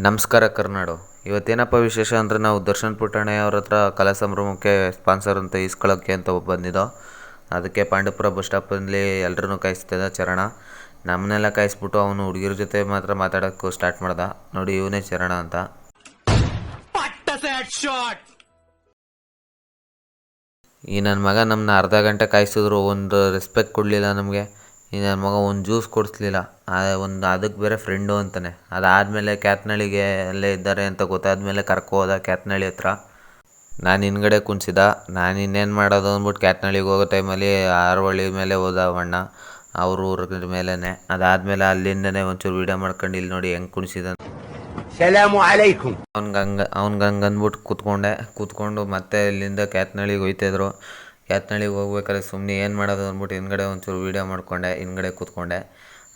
ನಮಸ್ಕಾರ ಕರ್ನಾಡು. ಇವತ್ತೇನಪ್ಪ ವಿಶೇಷ ಅಂದರೆ ನಾವು ದರ್ಶನ್ ಪುಟ್ಟಣ್ಣಯ್ಯ ಅವ್ರ ಹತ್ರ ಕಲಾ ಸಂಭ್ರಮಕ್ಕೆ ಸ್ಪಾನ್ಸರ್ ಅಂತ ಇಸ್ಕೊಳ್ಳೋಕ್ಕೆ ಅಂತ ಬಂದಿದ್ದೋ. ಅದಕ್ಕೆ ಪಾಂಡವಪುರ ಬಸ್ ಸ್ಟಾಪಲ್ಲಿ ಎಲ್ಲರೂ ಕಾಯಿಸ್ತಿದ್ದ ಚರಣ. ನಮ್ಮನ್ನೆಲ್ಲ ಕಾಯಿಸ್ಬಿಟ್ಟು ಅವನು ಹುಡುಗಿರ ಜೊತೆ ಮಾತ್ರ ಮಾತಾಡೋಕ್ಕೂ ಸ್ಟಾರ್ಟ್ ಮಾಡ್ದ. ನೋಡಿ ಇವನೇ ಚರಣ ಅಂತ. ಈ ನನ್ನ ಮಗ ನಮ್ಮನ್ನ ಅರ್ಧ ಗಂಟೆ ಕಾಯಿಸಿದ್ರು ಒಂದು ರೆಸ್ಪೆಕ್ಟ್ ಕೊಡಲಿಲ್ಲ ನಮಗೆ. ಈ ನನ್ನ ಮಗ ಒಂದು ಜ್ಯೂಸ್ ಕೊಡಿಸ್ಲಿಲ್ಲ. ಅದಕ್ಕೆ ಬೇರೆ ಫ್ರೆಂಡು ಅಂತಾನೆ. ಅದಾದಮೇಲೆ ಕ್ಯಾತ್ನಳ್ಳಿಗೆ ಅಲ್ಲೇ ಇದ್ದಾರೆ ಅಂತ ಗೊತ್ತಾದಮೇಲೆ ಕರ್ಕೋದ ಕ್ಯಾತ್ನಳ್ಳಿ ಹತ್ರ. ನಾನು ಹಿಂದ್ಗಡೆ ಕುಣಿಸಿದ. ನಾನು ಇನ್ನೇನು ಮಾಡೋದು ಅಂದ್ಬಿಟ್ಟು ಕ್ಯಾತ್ನಳ್ಳಿಗೆ ಹೋಗೋ ಟೈಮಲ್ಲಿ ಆರವಳ್ಳಿ ಮೇಲೆ ಹೋದ ಅವಣ್ಣ, ಅವ್ರ ಊರ ಮೇಲೇ. ಅದಾದಮೇಲೆ ಅಲ್ಲಿಂದನೇ ಒಂಚೂರು ವೀಡಿಯೋ ಮಾಡ್ಕೊಂಡು ಇಲ್ಲಿ ನೋಡಿ ಹೆಂಗೆ ಕುಣಿಸಿದ. ಅವ್ನಿಗೆ ಹಂಗೆ ಅಂದ್ಬಿಟ್ಟು ಕೂತ್ಕೊಂಡು ಮತ್ತೆ ಇಲ್ಲಿಂದ ಕ್ಯಾತ್ನಳ್ಳಿಗೆ ಹೋಯ್ತಿದ್ರು. ಕ್ಯಾತ್ನಳ್ಳಿಗೆ ಹೋಗ್ಬೇಕಾದ್ರೆ ಸುಮ್ಮನೆ ಏನು ಮಾಡೋದು ಅಂದ್ಬಿಟ್ಟು ಹಿಂದ್ಗಡೆ ಒಂಚೂರು ವೀಡಿಯೋ ಮಾಡ್ಕೊಂಡೆ, ಹಿಂದ್ಗಡೆ ಕೂತ್ಕೊಂಡೆ.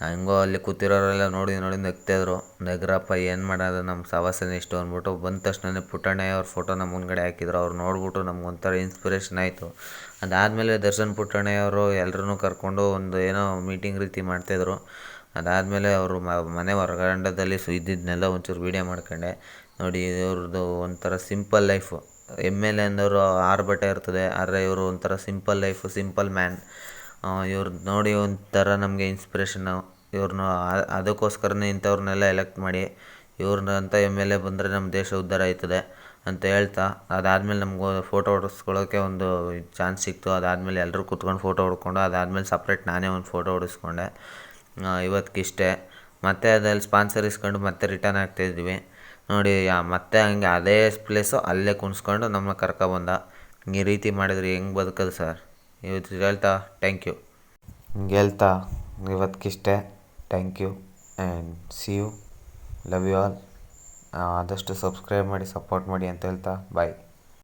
ಹಂಗೋ ಅಲ್ಲಿ ಕೂತಿರೋರೆಲ್ಲ ನೋಡಿ ನಗ್ತಾಯಿದ್ರು. ನಗ್ರಪ್ಪ ಏನು ಮಾಡೋದು, ನಮ್ಮ ಸವಾಸನೆ ಇಷ್ಟು ಅಂದ್ಬಿಟ್ಟು ಬಂದ ತಕ್ಷಣ ಪುಟ್ಟಣ್ಣಯ್ಯ ಅವ್ರ ಫೋಟೋ ನಮ್ಮ ಮುಂದ್ಗಡೆ ಹಾಕಿದ್ರು. ಅವ್ರು ನೋಡ್ಬಿಟ್ಟು ನಮ್ಗೊಂಥರ ಇನ್ಸ್ಪಿರೇಷನ್ ಆಯಿತು. ಅದಾದಮೇಲೆ ದರ್ಶನ್ ಪುಟ್ಟಣ್ಣಯ್ಯ ಅವರು ಎಲ್ಲರೂ ಕರ್ಕೊಂಡು ಒಂದು ಏನೋ ಮೀಟಿಂಗ್ ರೀತಿ ಮಾಡ್ತಾಯಿದ್ರು. ಅದಾದಮೇಲೆ ಅವರು ಮನೆ ಹೊರಗಂಡದಲ್ಲಿ ಇದ್ದಿದ್ದನ್ನೆಲ್ಲ ಒಂಚೂರು ವೀಡಿಯೋ ಮಾಡ್ಕೊಂಡೆ. ನೋಡಿ ಇವ್ರದ್ದು ಒಂಥರ ಸಿಂಪಲ್ ಲೈಫು. ಎಮ್.ಎಲ್.ಎ ಅಂದವರು 6 ಬಟ್ಟೆ ಇರ್ತದೆ, ಆದರೆ ಇವರು ಒಂಥರ ಸಿಂಪಲ್ ಲೈಫು, ಸಿಂಪಲ್ ಮ್ಯಾನ್. ಇವ್ರದ್ದು ನೋಡಿ ಒಂಥರ ನಮಗೆ ಇನ್ಸ್ಪಿರೇಷನ್ನು. ಇವ್ರನ್ನ ಅದಕ್ಕೋಸ್ಕರನೇ ಇಂಥವ್ರನ್ನೆಲ್ಲ ಎಲೆಕ್ಟ್ ಮಾಡಿ ಇವ್ರನ್ನಂಥ ಎಮ್.ಎಲ್.ಎ ಬಂದರೆ ನಮ್ಮ ದೇಶ ಉದ್ಧಾರ ಆಯ್ತದೆ ಅಂತ ಹೇಳ್ತಾ, ಅದಾದಮೇಲೆ ನಮ್ಗೆ ಫೋಟೋ ಹೊಡಿಸ್ಕೊಳ್ಳೋಕ್ಕೆ ಒಂದು ಚಾನ್ಸ್ ಸಿಕ್ತು. ಅದಾದಮೇಲೆ ಎಲ್ಲರೂ ಕೂತ್ಕೊಂಡು ಫೋಟೋ ಹೊಡ್ಕೊಂಡು ಅದಾದಮೇಲೆ ಸಪ್ರೇಟ್ ನಾನೇ ಒಂದು ಫೋಟೋ ಹೊಡಿಸ್ಕೊಂಡೆ. ಇವತ್ತಿಗಿಷ್ಟೇ. ಮತ್ತೆ ಅದ್ರಲ್ಲಿ ಸ್ಪಾನ್ಸರ್ ಇಸ್ಕೊಂಡು ಮತ್ತೆ ರಿಟರ್ನ್ ಆಗ್ತಾಯಿದ್ವಿ. ನೋಡಿ ಮತ್ತೆ ಹಂಗೆ ಅದೇ ಪ್ಲೇಸು ಅಲ್ಲೇ ಕುಣಿಸ್ಕೊಂಡು ನಮ್ಮನ್ನ ಕರ್ಕೊಬಂದ. ಈ ರೀತಿ ಮಾಡಿದ್ರೆ ಹೆಂಗೆ ಬದುಕೋದು ಸರ್? ಇವತ್ತು ಹೇಳ್ತಾ ಥ್ಯಾಂಕ್ ಯು. ಹಿಂಗೆ ಹೇಳ್ತಾ ಇವತ್ತಿಗಿಷ್ಟೇ. Thank you and see you. Love you all. ಆದಷ್ಟು ಸಬ್ಸ್ಕ್ರೈಬ್ ಮಾಡಿ, ಸಪೋರ್ಟ್ ಮಾಡಿ ಅಂತ ಹೇಳ್ತಾ ಬಾಯ್.